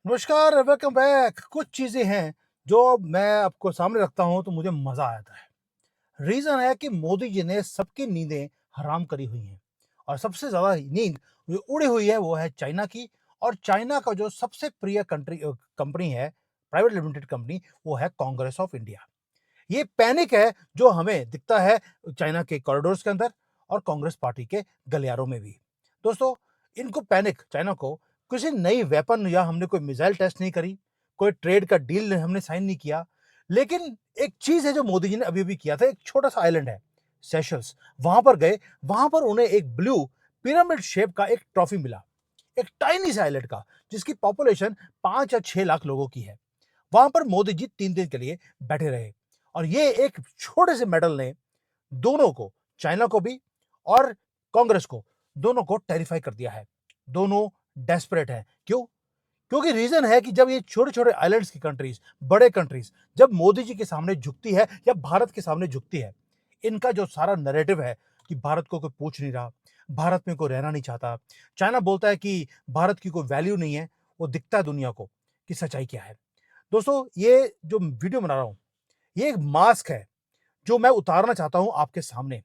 नमस्कार, welcome back. कुछ चीजें हैं जो मैं आपको सामने रखता हूं तो मुझे मजा आता है। रीजन है कि मोदी जी ने सबकी नींदें हराम करी हुई हैं और सबसे ज्यादा नींद जो उड़ी हुई है वो है चाइना की। और चाइना का जो सबसे प्रिय कंपनी है, प्राइवेट लिमिटेड कंपनी, वो है कांग्रेस ऑफ इंडिया। ये पैनिक है जो हमें दिखता है चाइना के कॉरिडोर्स के अंदर और कांग्रेस पार्टी के गलियारों में भी। दोस्तों, इनको पैनिक चाइना को किसी नई वेपन या हमने कोई मिसाइल टेस्ट नहीं करी, कोई ट्रेड का डील हमने साइन नहीं किया। लेकिन एक चीज है जो मोदी जी ने अभी भी किया था, एक छोटा सा आइलैंड है सेशल्स, वहां पर गए। वहां पर उन्हें एक ब्लू पिरामिड शेप का एक ट्रॉफी मिला, एक टाइनी सा आइलैंड का, जिसकी पॉपुलेशन 5 या 6 लाख लोगों की है। वहां पर मोदी जी 3 दिन के लिए बैठे रहे और ये एक छोटे से मेडल ने दोनों को, चाइना को भी और कांग्रेस को, दोनों को टेरिफाई कर दिया है। दोनों डेस्परेट हैं। क्यों? क्योंकि रीजन है कि जब ये छोटे छोटे आइलैंड्स की कंट्रीज, बड़े कंट्रीज, जब मोदी जी के सामने झुकती है या भारत के सामने झुकती है, इनका जो सारा नैरेटिव है कि भारत को कोई पूछ नहीं रहा, भारत में कोई रहना नहीं चाहता, चाइना बोलता है कि भारत की कोई वैल्यू नहीं है, वो दिखता है दुनिया को कि सच्चाई क्या है। दोस्तों, ये जो वीडियो बना रहा हूं, ये एक मास्क है जो मैं उतारना चाहता हूं आपके सामने,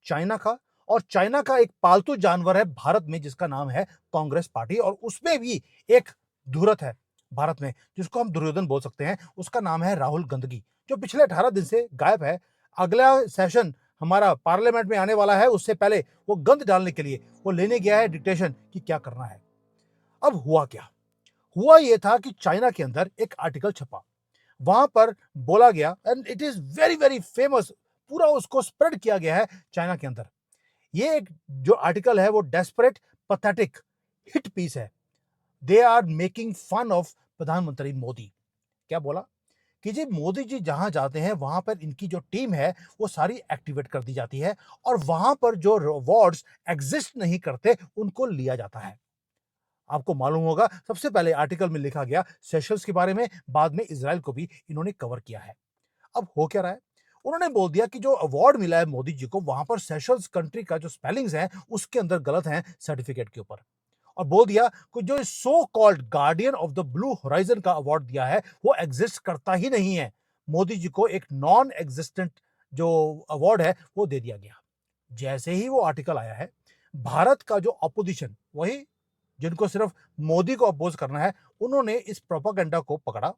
चाइना का। और चाइना का एक पालतू जानवर है भारत में जिसका नाम है कांग्रेस पार्टी, और उसमें भी एक धुरत है भारत में जिसको हम दुर्योधन बोल सकते हैं। उसका नाम है राहुल गंदगी, जो पिछले 18 दिन से गायब है। अगला सेशन हमारा पार्लियामेंट में आने वाला है, उससे पहले वो गंद डालने के लिए वो लेने गया है डिक्टेशन कि क्या करना है। अब हुआ क्या? हुआ ये था कि चाइना के अंदर एक आर्टिकल छपा, वहां पर बोला गया, and it is very very famous, पूरा उसको स्प्रेड किया गया है चाइना के अंदर। ये एक जो आर्टिकल है वो डेस्परेट, पथेटिक हिट पीस है। They are making fun of प्रधानमंत्री मोदी। क्या बोला कि जी मोदी जी जहां जाते हैं वहां पर इनकी जो टीम है वो सारी एक्टिवेट कर दी जाती है, और वहां पर जो अवार्ड्स एग्जिस्ट नहीं करते उनको लिया जाता है। आपको मालूम होगा, सबसे पहले आर्टिकल में लिखा गया सेशल्स के बारे में, बाद में इजराइल को भी इन्होंने कवर किया है। अब हो क्या रहा है? उन्होंने बोल दिया कि जो अवार्ड मिला है मोदी जी को, वहां पर सेशल्स कंट्री का जो स्पेलिंग्स है उसके अंदर गलत है सर्टिफिकेट के ऊपर। और बोल दिया कि जो so called guardian of the blue horizon का अवार्ड दिया है वो एग्जिस्ट करता ही नहीं है। मोदी जी को एक नॉन एग्जिस्टेंट जो अवार्ड है वो दे दिया गया। जैसे ही वो आर्टिकल आया है, भारत का जो अपोजिशन, वही जिनको सिर्फ मोदी को अपोज करना है, उन्होंने इस प्रोपागेंडा को पकड़ा।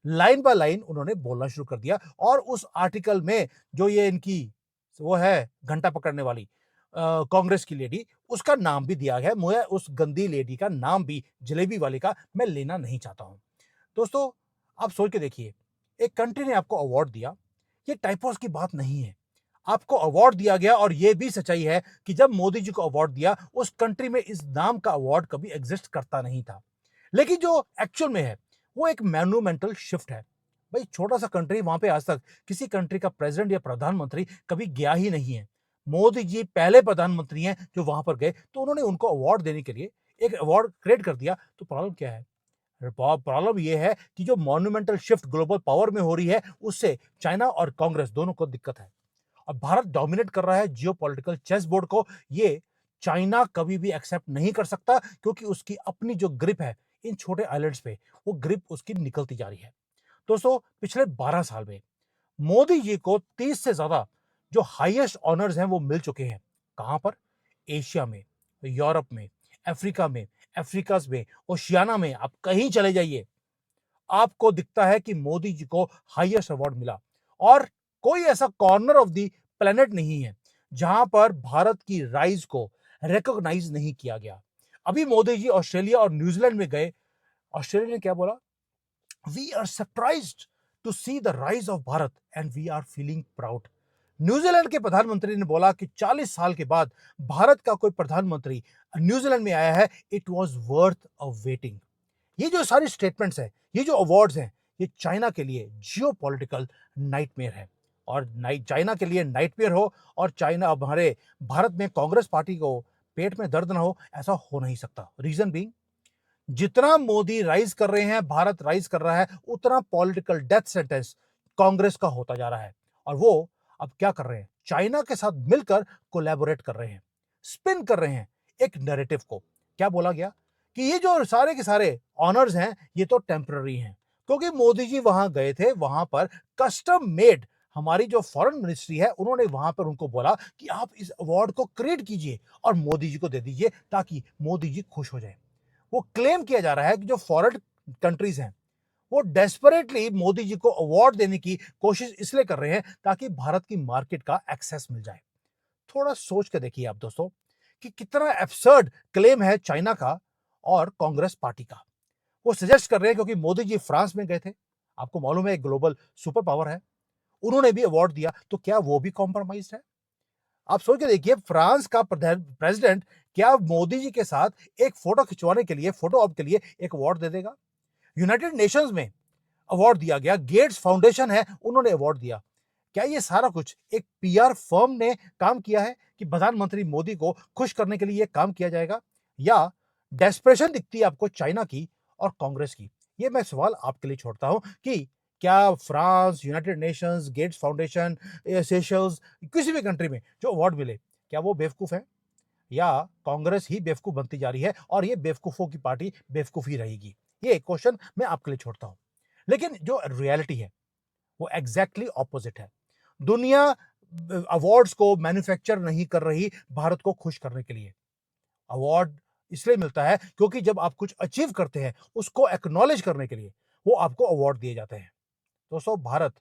लाइन बाय लाइन उन्होंने बोलना शुरू कर दिया, और उस आर्टिकल में जो ये इनकी वो है घंटा पकड़ने वाली कांग्रेस की लेडी, उसका नाम भी दिया गया। मुझे उस गंदी लेडी का नाम भी, जलेबी वाले का, मैं लेना नहीं चाहता हूं। दोस्तों, आप सोच के देखिए, एक कंट्री ने आपको अवार्ड दिया, ये टाइपोस की बात नहीं है। आपको अवार्ड दिया गया, और यह भी सच्चाई है कि जब मोदी जी को अवार्ड दिया उस कंट्री में इस नाम का अवार्ड कभी एग्जिस्ट करता नहीं था। लेकिन जो एक्चुअल में है वो एक मैन्यूमेंटल शिफ्ट है। भाई, छोटा सा कंट्री, वहां पे आज तक किसी कंट्री का प्रेसिडेंट या प्रधानमंत्री कभी गया ही नहीं है। मोदी जी पहले प्रधानमंत्री हैं जो वहां पर गए, तो उन्होंने उनको अवार्ड देने के लिए एक अवार्ड क्रिएट कर दिया। तो प्रॉब्लम क्या है? प्रॉब्लम यह है कि जो मॉन्यूमेंटल शिफ्ट ग्लोबल पावर में हो रही है, उससे चाइना और कांग्रेस दोनों को दिक्कत है। अब भारत डोमिनेट कर रहा है जियो पॉलिटिकल चेस बोर्ड को। ये चाइना कभी भी एक्सेप्ट नहीं कर सकता, क्योंकि उसकी अपनी जो ग्रिप है इन छोटे आइलैंड्स पे, वो ग्रिप उसकी निकलती जा रही है। दोस्तों, पिछले 12 साल में मोदी जी को 30 से ज्यादा जो हाईएस्ट ऑनर्स हैं वो मिल चुके हैं। कहां पर? एशिया में, यूरोप में, अफ्रीका में, अफ्रीकास में, ओशियाना में, आप कहीं चले जाइए, आपको दिखता है कि मोदी जी को हाईएस्ट अवार्ड मिला। और कोई ऐसा कॉर्नर ऑफ द प्लेनेट नहीं है जहां पर भारत की राइज को रिकॉग्नाइज नहीं किया गया। अभी मोदी जी ऑस्ट्रेलिया और न्यूजीलैंड में गए। ऑस्ट्रेलिया ने क्या बोला? We are surprised to see the rise of Bharat and we are feeling proud. New Zealand के प्रधानमंत्री ने बोला कि 40 साल के बाद भारत का कोई प्रधानमंत्री न्यूजीलैंड में आया है, it was worth a waiting. ये जो सारी स्टेटमेंट्स हैं, ये जो अवार्ड्स हैं, ये चाइना के लिए जियो पॉलिटिकल नाइटमेयर है। और चाइना के लिए नाइटमेयर हो और चाइना, अब हमारे भारत में कांग्रेस पार्टी को पेट में दर्द ना हो, ऐसा हो नहीं सकता। रीजन बीइंग, जितना मोदी राइज कर रहे हैं, भारत राइज कर रहा है, उतना पॉलिटिकल डेथ सेंटेंस कांग्रेस का होता जा रहा है। और वो अब क्या कर रहे हैं? चाइना के साथ मिलकर कोलैबोरेट कर रहे हैं, स्पिन कर रहे हैं एक नैरेटिव को। क्या बोला गया कि ये जो सारे के सारे ऑनर्स हैं ये तो टेम्पररी हैं, क्योंकि मोदी जी वहां गए थे, वहां पर कस्टम मेड हमारी जो फॉरेन मिनिस्ट्री है उन्होंने वहां पर उनको बोला कि आप इस अवार्ड को क्रिएट कीजिए और मोदी जी को दे दीजिए ताकि मोदी जी खुश हो जाए। वो क्लेम किया जा रहा है कि जो फॉरेन कंट्रीज हैं वो डेस्परेटली मोदी जी को अवार्ड देने की कोशिश इसलिए कर रहे हैं ताकि भारत की मार्केट का एक्सेस मिल जाए। थोड़ा सोच के देखिए आप दोस्तों कि कितना एब्सर्ड क्लेम है चाइना का और कांग्रेस पार्टी का। वो सजेस्ट कर रहे हैं क्योंकि मोदी जी फ्रांस में गए थे, आपको मालूम है एक ग्लोबल सुपर पावर है, उन्होंने भी अवार्ड दिया, तो क्या वो भी कॉम्प्रोमाइज है? आप सोच के देखिए, फ्रांस का प्रेसिडेंट क्या मोदी जी के साथ एक फोटो खिंचवाने के लिए, फोटो ऑप के लिए एक अवार्ड दे देगा? यूनाइटेड नेशंस में अवार्ड दिया गया, गेट्स फाउंडेशन है उन्होंने अवार्ड दिया। क्या ये सारा कुछ एक पीआर फर्म ने काम किया है कि प्रधानमंत्री मोदी को खुश करने के लिए ये काम किया जाएगा, या डेस्परेशन दिखती है आपको चाइना की और कांग्रेस की? ये मैं सवाल आपके लिए छोड़ता हूं कि क्या France, United Nations, Gates Foundation, Seychelles, किसी भी कंट्री में जो अवार्ड मिले, क्या वो बेवकूफ है, या कांग्रेस ही बेवकूफ बनती जा रही है और ये बेवकूफों की पार्टी बेवकूफ ही रहेगी? ये एक क्वेश्चन मैं आपके लिए छोड़ता हूं। लेकिन जो रियलिटी है वो एग्जैक्टली ऑपोजिट है। दुनिया अवार्ड्स को मैन्युफैक्चर नहीं कर रही भारत को खुश करने के लिए। अवार्ड इसलिए मिलता है क्योंकि जब आप कुछ अचीव करते हैं उसको एक्नॉलेज करने के लिए वो आपको अवार्ड दिए जाते हैं। दोस्तों, भारत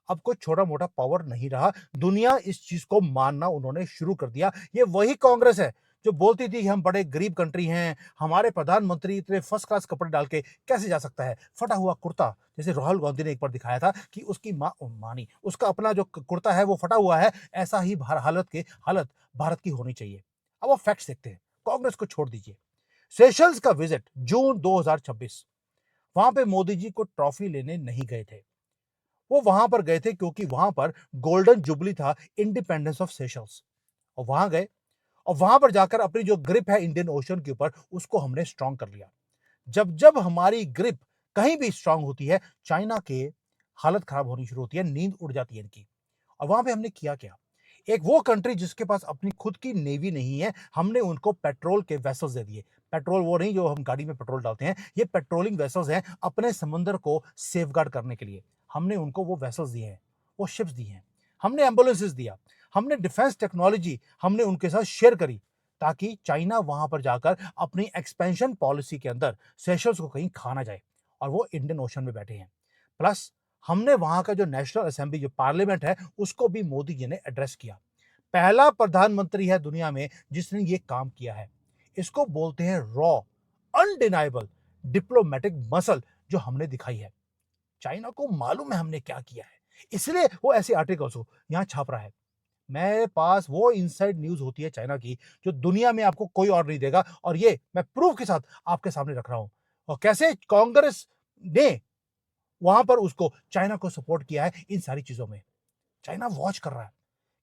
अब कोई छोटा मोटा पावर नहीं रहा। दुनिया इस चीज को मानना उन्होंने शुरू कर दिया। ये वही कांग्रेस है जो बोलती थी कि हम बड़े गरीब कंट्री हैं, हमारे प्रधानमंत्री इतने फर्स्ट क्लास कपड़े डाल के कैसे जा सकता है, फटा हुआ कुर्ता, जैसे राहुल गांधी ने एक बार दिखाया था कि उसकी मानी उसका अपना जो कुर्ता है वो फटा हुआ है, ऐसा ही हालत भारत की होनी चाहिए। अब वो फैक्ट्स देखते हैं, कांग्रेस को छोड़ दीजिए। सेशल्स का विजिट जून 2026, वहां पे मोदी जी को ट्रॉफी लेने नहीं गए थे, वो वहां पर गए थे क्योंकि वहां पर गोल्डन जुबली था, इंडिपेंडेंस ऑफ सेशल्स। और वहां गए और वहां पर जाकर अपनी जो ग्रिप है इंडियन ओशन के ऊपर उसको हमने स्ट्रांग कर लिया। जब जब हमारी ग्रिप कहीं भी स्ट्रांग होती है, चाइना के हालत खराब होनी शुरू होती है, नींद उड़ जाती है इनकी। और वहां पे हमने किया क्या? एक वो कंट्री जिसके पास अपनी खुद की नेवी नहीं है, हमने उनको पेट्रोल के वेसल्स दे दिए। पेट्रोल वो नहीं जो हम गाड़ी में पेट्रोल डालते हैं, ये पेट्रोलिंग वेसल्स हैं अपने समंदर को सेफगार्ड करने के लिए। हमने उनको वो वेसल्स दिए हैं, वो शिप्स दी हैं, हमने एम्बुलेंसेस दिया, हमने डिफेंस टेक्नोलॉजी हमने उनके साथ शेयर करी, ताकि चाइना वहां पर जाकर अपनी एक्सपेंशन पॉलिसी के अंदर सेशल्स को कहीं खा ना जाए। और वो इंडियन ओशन में बैठे हैं। प्लस हमने वहां का जो नेशनल असेंबली, जो पार्लियामेंट है, उसको भी मोदी जी ने एड्रेस किया। पहला प्रधानमंत्री है दुनिया में जिसने ये काम किया है। इसको बोलते हैं रॉ, अनडिनाइबल डिप्लोमेटिक मसल जो हमने दिखाई है। चाइना को मालूम है हमने क्या किया है, इसलिए वो ऐसे आर्टिकल्स को यहां छाप रहा है। मेरे पास वो इनसाइड न्यूज होती है चाइना की जो दुनिया में आपको कोई और नहीं देगा, और ये मैं प्रूफ के साथ आपके सामने रख रहा हूं। और कैसे कांग्रेस ने वहां पर उसको, चाइना को सपोर्ट किया है इन सारी चीजों में। चाइना वॉच कर रहा है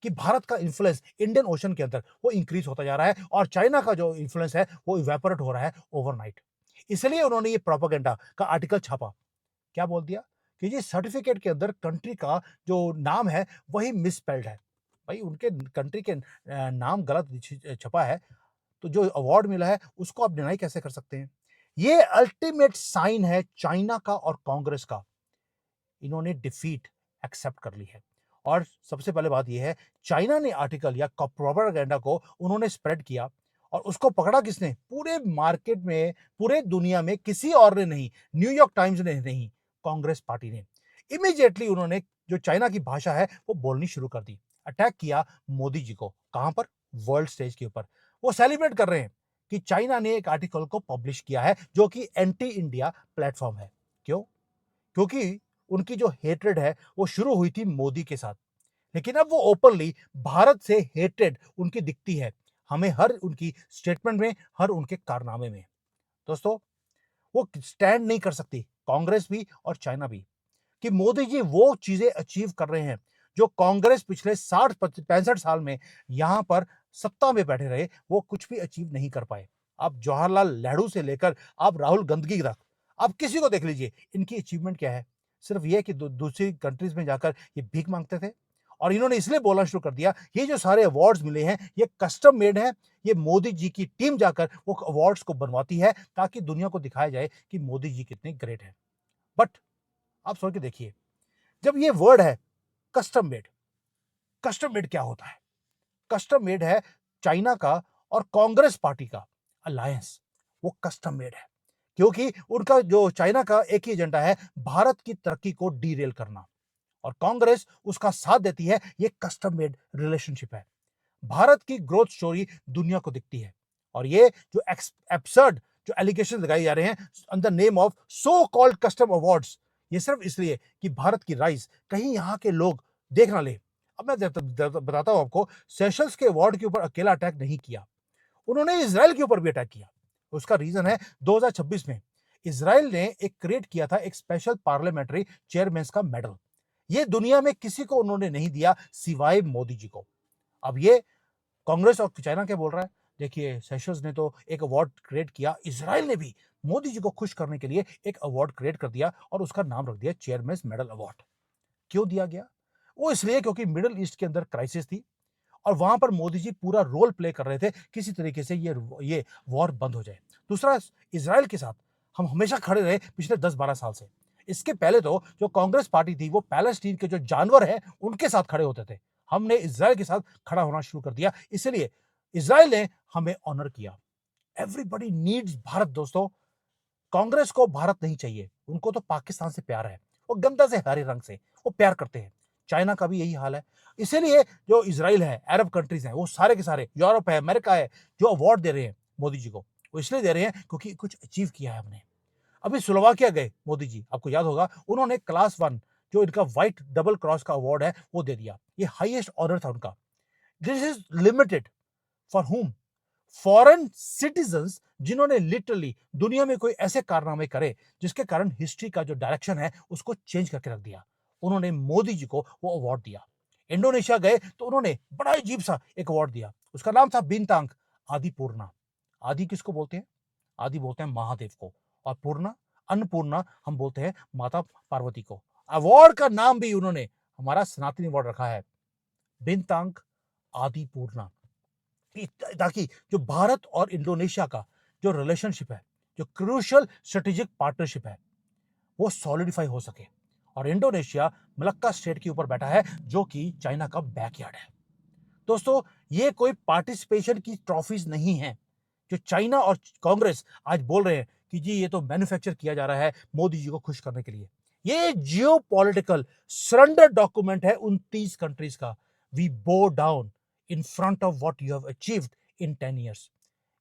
कि भारत का इन्फ्लुएंस इंडियन ओशन के अंदर वो इंक्रीज होता जा रहा है और चाइना का जो इन्फ्लुएंस है वो इवेपोरेट हो रहा है ओवरनाइट। इसलिए उन्होंने ये प्रोपेगेंडा का आर्टिकल छापा। क्या बोल दिया कि ये सर्टिफिकेट के अंदर कंट्री का जो नाम है वही मिसस्पेल्ड है। भाई, उनके कंट्री के नाम गलत छपा है, तो जो अवार्ड मिला है उसको आप डिनाई कैसे कर सकते हैं? ये अल्टीमेट साइन है चाइना का और कांग्रेस का। इन्होंने डिफीट एक्सेप्ट कर ली है। और सबसे पहले बात यह है, चाइना ने आर्टिकल या प्रोपेगेंडा को उन्होंने स्प्रेड किया, और उसको पकड़ा किसने? पूरे मार्केट में, पूरे दुनिया में किसी और ने नहीं, न्यूयॉर्क टाइम्स ने नहीं, कांग्रेस पार्टी ने। इमीडिएटली उन्होंने जो चाइना की भाषा है वो बोलनी शुरू कर दी, अटैक किया मोदी जी को। कहां पर? वर्ल्ड स्टेज के ऊपर। वो सेलिब्रेट कर रहे हैं कि चाइना ने एक आर्टिकल को पब्लिश किया है जो कि एंटी इंडिया प्लेटफॉर्म है। क्यों? क्योंकि उनकी जो हेट्रेड है वो शुरू हुई थी मोदी के साथ, लेकिन अब वो ओपनली भारत से हेट्रेड उनकी दिखती है हमें, हर उनकी स्टेटमेंट में, हर उनके कारनामे में। दोस्तों, वो स्टैंड नहीं कर सकती, कांग्रेस भी और चाइना भी, कि मोदी जी वो चीजें अचीव कर रहे हैं जो कांग्रेस पिछले 60-65 साल में यहां पर सत्ता में बैठे रहे, वो कुछ भी अचीव नहीं कर पाए। आप जवाहरलाल नेहरू से लेकर आप राहुल गांधी तक, आप किसी को देख लीजिए, इनकी अचीवमेंट क्या है? सिर्फ ये कि दूसरी कंट्रीज में जाकर ये भीख मांगते थे और इन्होंने इसलिए बोलना शुरू कर दिया, ये जो सारे अवार्ड्स मिले हैं ये कस्टम मेड हैं, ये मोदी जी की टीम जाकर वो अवार्ड्स को बनवाती है ताकि दुनिया को दिखाया जाए कि मोदी जी कितने ग्रेट हैं। बट आप सोच के देखिए, जब ये वर्ड है कस्टम मेड, कस्टम मेड क्या होता है? कस्टम मेड है चाइना का और कांग्रेस पार्टी का अलायंस, वो कस्टम मेड है क्योंकि उनका जो चाइना का एक ही एजेंडा है, भारत की तरक्की को डीरेल करना, और कांग्रेस उसका साथ देती है। ये कस्टम मेड रिलेशनशिप है। भारत की ग्रोथ स्टोरी दुनिया को दिखती है, और ये जो एब्सर्ड जो एलिगेशन लगाए जा रहे हैं on the name of so called custom awards, ये सिर्फ इसलिए कि भारत की राइज कहीं यहां के लोग देख ना ले। अब मैं बताता हूं आपको, सेशल्स के अवार्ड के ऊपर अकेला अटैक नहीं किया, उन्होंने इसराइल के ऊपर भी अटैक किया। उसका रीजन है 2026 में इसराइल ने एक क्रिएट किया था एक स्पेशल पार्लियामेंट्री चेयरमैन का मेडल। ये दुनिया में किसी को उन्होंने नहीं दिया सिवाय मोदी जी को। अब ये कांग्रेस और चाइना क्या बोल रहा है? देखिए, सेशल्स ने तो एक अवार्ड क्रिएट किया, इसराइल ने भी मोदी जी को खुश करने के लिए एक अवार्ड क्रिएट कर दिया और उसका नाम रख दिया चेयरमैन मेडल अवार्ड। क्यों दिया गया? वो इसलिए क्योंकि मिडिल ईस्ट के अंदर क्राइसिस थी और वहां पर मोदी जी पूरा रोल प्ले कर रहे थे, किसी तरीके से ये वॉर बंद हो जाए। दूसरा, इसराइल के साथ हम हमेशा खड़े रहे पिछले 10-12 साल से। इसके पहले तो जो कांग्रेस पार्टी थी वो पैलेस्टीन के जो जानवर है उनके साथ खड़े होते थे, हमने इसराइल के साथ खड़ा होना शुरू कर दिया, इसलिए इसराइल ने हमें ऑनर किया। एवरीबडी नीड्स भारत दोस्तों। कांग्रेस को भारत नहीं चाहिए, उनको तो पाकिस्तान से प्यार है, वो गंदा से हरे रंग से वो प्यार करते हैं। चाइना का भी यही हाल है। इसीलिए जो इसराइल है, अरब कंट्रीज हैं, वो सारे के सारे, यूरोप है, अमेरिका है, जो अवार्ड दे रहे हैं मोदी जी को, वो इसलिए दे रहे हैं क्योंकि कुछ अचीव किया है हमने। अभी स्लोवाकिया गए मोदी जी, आपको याद होगा, उन्होंने क्लास 1 जो इनका व्हाइट डबल क्रॉस का अवार्ड है वो दे दिया। ये हाईएस्ट ऑनर था उनका। This is limited for whom? Foreign citizens जिन्होंने लिटरली दुनिया में कोई ऐसे कारनामे करे जिसके कारण हिस्ट्री का जो डायरेक्शन है उसको चेंज करके रख दिया, उन्होंने मोदी जी को वो अवार्ड दिया। इंडोनेशिया गए तो उन्होंने बड़ा अजीब सा एक अवार्ड दिया, उसका नाम था बिनतांग आदि पूर्णा। आदि किसको बोलते हैं? आदि बोलते हैं महादेव को, और पूर्णा, अन्नपूर्णा हम बोलते हैं माता पार्वती को। अवार्ड का नाम भी उन्होंने हमारा सनातनी अवार्ड रखा है, बिनतांग आदि पूर्णा, ताकि जो भारत और इंडोनेशिया का जो रिलेशनशिप है, जो क्रूशियल स्ट्रेटेजिक पार्टनरशिप है, वो सॉलिडिफाई हो सके। और इंडोनेशिया मलक्का स्टेट के ऊपर बैठा है जो कि चाइना का बैकयार्ड है। दोस्तों, ये कोई पार्टिसिपेशन की ट्रॉफीज नहीं है जो चाइना और कांग्रेस आज बोल रहे हैं कि जी ये तो मैन्युफैक्चर किया जा रहा है मोदी जी को खुश करने के लिए। ये जियो पॉलिटिकल सरेंडर डॉक्यूमेंट है 29 कंट्रीज का। We bow down in front of what you have achieved in 10 years.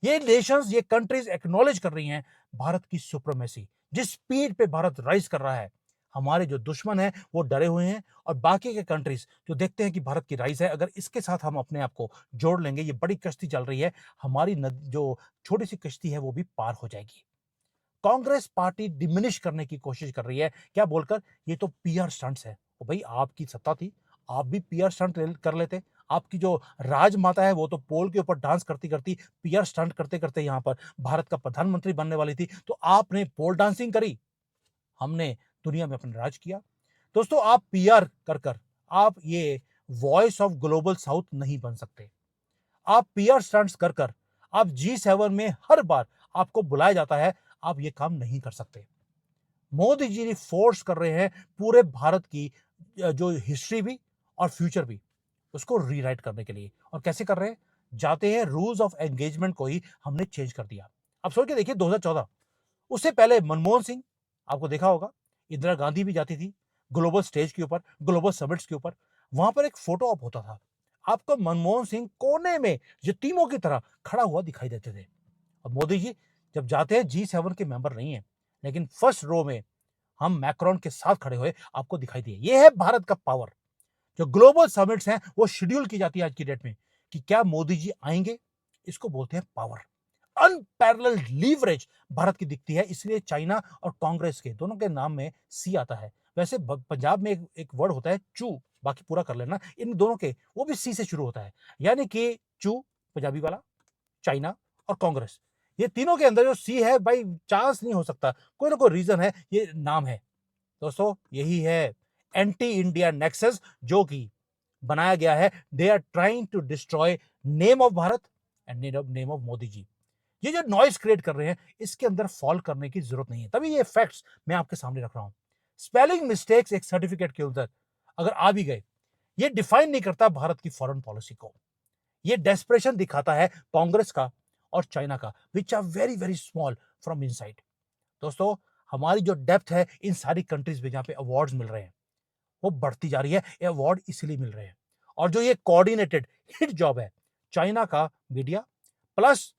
ये नेशंस, ये कंट्रीज एक्नॉलेज कर रही हैं भारत की सुप्रीमेसी, जिस स्पीड पे भारत राइज कर रहा है। हमारे जो दुश्मन हैं वो डरे हुए हैं, और बाकी के कंट्रीज जो देखते हैं कि भारत की राइज है, अगर इसके साथ हम अपने आप को जोड़ लेंगे, ये बड़ी कश्ती चल रही है, हमारी जो छोटी सी कश्ती है वो भी पार हो जाएगी। कांग्रेस पार्टी डिमिनिश करने की कोशिश कर रही है, क्या बोलकर? ये तो पीआर स्टंट्स है। ओ भाई, आपकी सत्ता थी, आप भी पीआर स्टंट कर लेते। आपकी जो राजमाता है वो तो पोल के ऊपर डांस करती करती, पीआर स्टंट करते करते यहां पर भारत का प्रधानमंत्री बनने वाली थी, तो आपने पोल डांसिंग करी, हमने दुनिया में अपना राज किया। दोस्तों, आप पीआर कर कर आप ये वॉइस ऑफ ग्लोबल साउथ नहीं बन सकते। आप पीआर स्टंट्स कर कर आप G7 में हर बार आपको बुलाया जाता है, आप ये काम नहीं कर सकते। मोदी जी फोर्स कर रहे हैं पूरे भारत की जो हिस्ट्री भी और फ्यूचर भी, उसको रीराइट करने के लिए। और कैसे कर रहे हैं? जाते हैं रूल्स ऑफ एंगेजमेंट को ही हमने चेंज कर दिया। अब सोच के देखिए, 2014, उससे पहले मनमोहन सिंह, आपको देखा होगा, इंदिरा गांधी भी जाती थी ग्लोबल स्टेज के ऊपर, ग्लोबल समिट्स के ऊपर, वहां पर एक फोटो ऑप होता था, आपको मनमोहन सिंह कोने में यतीमों की तरह खड़ा हुआ दिखाई देते थे। और मोदी जी जब जाते हैं, G7 के मेंबर नहीं है, लेकिन फर्स्ट रो में हम मैक्रोन के साथ खड़े हुए आपको दिखाई दिए। ये है भारत का पावर। जो ग्लोबल समिट्स हैं वो शेड्यूल की जाती है आज की डेट में कि क्या मोदी जी आएंगे, इसको बोलते हैं पावर। अनपैरेलल्ड लीवरेज भारत की दिखती है, इसलिए चाइना और कांग्रेस के दोनों के नाम में सी आता है। वैसे पंजाब में एक वर्ड होता है चू, बाकी पूरा कर लेना, इन दोनों के वो भी सी से शुरू होता है, यानी कि चू पंजाबी वाला, चाइना और कांग्रेस, ये तीनों के अंदर जो सी है भाई, चांस नहीं हो सकता, कोई ना कोई रीजन है, ये नाम है। दोस्तों, यही है एंटी इंडिया नेक्सस, जो कि बनाया गया है। They are trying to destroy name of Bharat and name of Modi ji. ये जो नॉइस क्रिएट कर रहे हैं, इसके अंदर फॉल करने की जरूरत नहीं है। तभी ये फैक्ट्स मैं आपके सामने रख रहा हूं। स्पेलिंग मिस्टेक्स एक सर्टिफिकेट के अंदर अगर आ भी गए, ये डिफाइन नहीं करता भारत की फॉरेन पॉलिसी को। ये डेस्परेशन दिखाता है कांग्रेस का और चाइना का, which are very very small from inside. दोस्तों, हमारी जो डेप्थ है इन सारी कंट्रीज में जहां पे अवार्ड्स मिल रहे हैं, वो बढ़ती जा रही है। ये अवार्ड इसलिए मिल रहे हैं। और जो ये कोऑर्डिनेटेड हिट जॉब है चाइना का मीडिया प्लस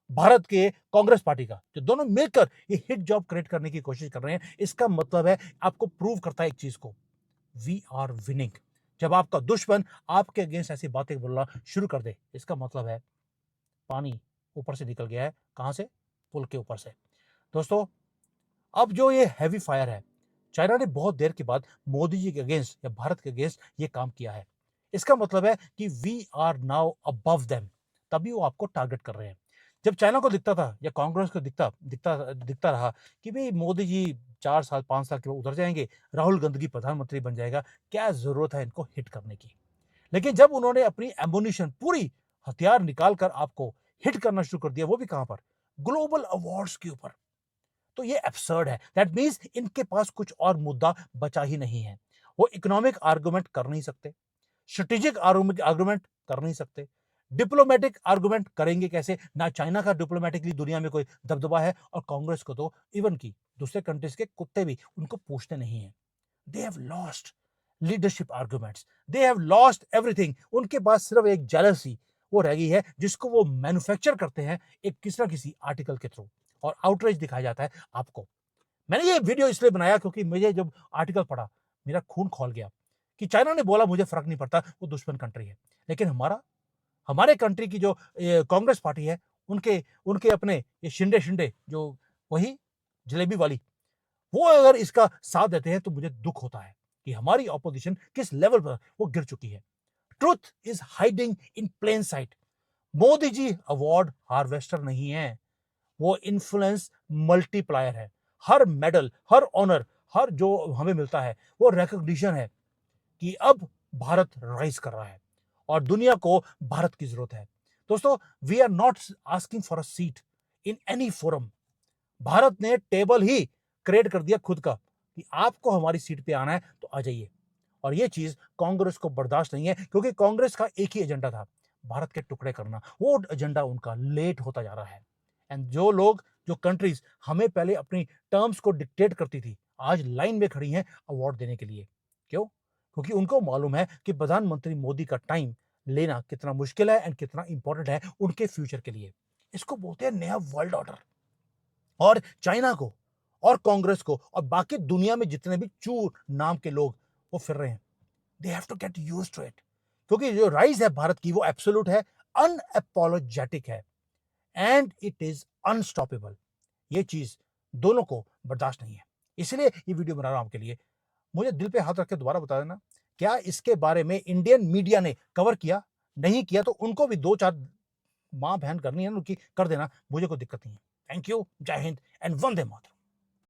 भारत के कांग्रेस पार्टी का, जो दोनों मिलकर ये हिट जॉब क्रिएट करने की कोशिश कर रहे हैं, इसका मतलब है, आपको प्रूव करता है एक चीज को, वी आर विनिंग। जब आपका दुश्मन आपके अगेंस्ट ऐसी बातें बोलना शुरू कर दे, इसका मतलब है पानी ऊपर से निकल गया है। कहां से? पुल के ऊपर से। दोस्तों, अब जो ये हैवी फायर है, चाइना ने बहुत देर के बाद मोदी जी के अगेंस्ट या भारत के अगेंस्ट ये काम किया है। इसका मतलब है कि we are now above them, तभी वो आपको टारगेट कर रहे हैं। जब चाइना को दिखता था या कांग्रेस को दिखता दिखता दिखता रहा कि भाई मोदी जी 4 साल 5 साल के बाद उतर जाएंगे, राहुल गांधी प्रधानमंत्री बन जाएगा, क्या जरूरत है इनको हिट करने की। लेकिन जब उन्होंने अपनी एम्बुनिशन पूरी हथियार निकाल कर आपको हिट करना शुरू कर दिया, वो भी कहां पर? ग्लोबल अवार्ड्स के ऊपर। तो ये एब्सर्ड है। दैट मींस इनके पास कुछ और मुद्दा बचा ही नहीं है। वो इकोनॉमिक आर्गुमेंट कर नहीं सकते, स्ट्रेटेजिक आर्गुमेंट कर नहीं सकते, डिप्लोमेटिक आर्गुमेंट करेंगे कैसे? ना चाइना का डिप्लोमेटिकली दुनिया में कोई दबदबा है, और कांग्रेस को तो इवन की दूसरे कंट्रीज के कुत्ते भी उनको पूछते नहीं है। They have lost leadership arguments, they have lost everything. उनके पास सिर्फ एक जेलसी वो रह गई है, जिसको वो मैन्युफैक्चर करते हैं एक किसी ना किसी आर्टिकल के थ्रू, और आउटरीच दिखाया जाता है आपको। मैंने ये वीडियो इसलिए बनाया क्योंकि मुझे जब आर्टिकल पढ़ा, मेरा खून खौल गया कि चाइना ने बोला मुझे फर्क नहीं पड़ता, वो दुश्मन कंट्री है। लेकिन हमारे कंट्री की जो कांग्रेस पार्टी है, उनके उनके अपने ये शिंदे शिंदे जो वही जलेबी वाली, वो अगर इसका साथ देते हैं तो मुझे दुख होता है कि हमारी ऑपोजिशन किस लेवल पर वो गिर चुकी है। Truth is hiding in plain sight. Modi ji award harvester नहीं है, वो इन्फ्लुएंस मल्टीप्लायर है। हर मेडल, हर ऑनर, हर जो हमें मिलता है, वो रिकॉग्निशन है कि अब भारत राइज कर रहा है और दुनिया को भारत की जरूरत है। दोस्तों, we are not asking for a seat in any forum. Bharat ने टेबल ही क्रिएट कर दिया खुद का कि आपको हमारी सीट पे आना है तो आ जाइए। और ये चीज कांग्रेस को बर्दाश्त नहीं है, क्योंकि कांग्रेस का एक ही एजेंडा था, भारत के टुकड़े करना। वो एजेंडा उनका लेट होता जा रहा है। एंड जो कंट्रीज हमें पहले अपनी टर्म्स को डिक्टेट करती थी, आज लाइन में खड़ी हैं अवार्ड देने के लिए। क्यों? क्योंकि उनको मालूम है कि प्रधानमंत्री मोदी का टाइम लेना कितना मुश्किल है एंड कितना इंपॉर्टेंट है उनके फ्यूचर के लिए। इसको बोलते हैं नया वर्ल्ड ऑर्डर। और चाइना को और कांग्रेस को और बाकी दुनिया में जितने भी चूर नाम के लोग वो फिर रहे हैं, they have to get used to it. क्योंकि जो राइज है भारत की, वो एब्सोल्यूट है, अनअपोलोजेटिक है, एंड इट इज अनस्टॉपेबल। ये चीज दोनों को बर्दाश्त नहीं है। इसलिए ये वीडियो बना रहा हूं आपके लिए। मुझे दिल पे हाथ रख के दोबारा बता देना, क्या इसके बारे में इंडियन मीडिया ने कवर किया? नहीं किया तो उनको भी 2-4 मां बहन करनी है उनकी, कर देना, मुझे कोई दिक्कत नहीं है। थैंक यू, जय हिंद एंड वंदे मातरम।